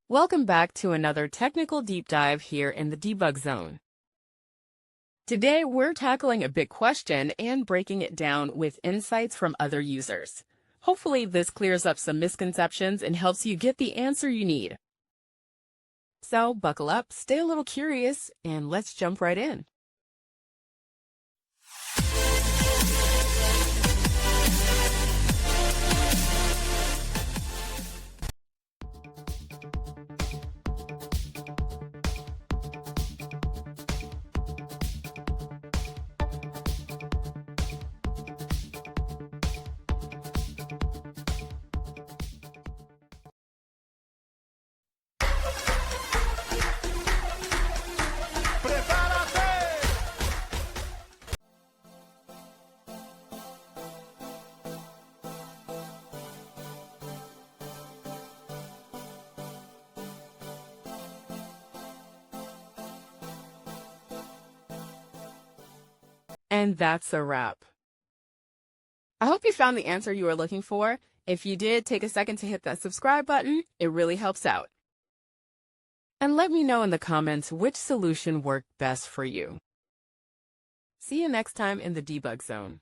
Welcome back to another technical deep dive here in the debug zone. Today, we're tackling a big question and breaking it down with insights from other users. Hopefully, this clears up some misconceptions and helps you get the answer you need. So, buckle up, stay a little curious, and let's jump right in. And that's a wrap. I hope you found the answer you were looking for. If you did, take a second to hit that subscribe button. It really helps out. And let me know in the comments which solution worked best for you. See you next time in the debug zone.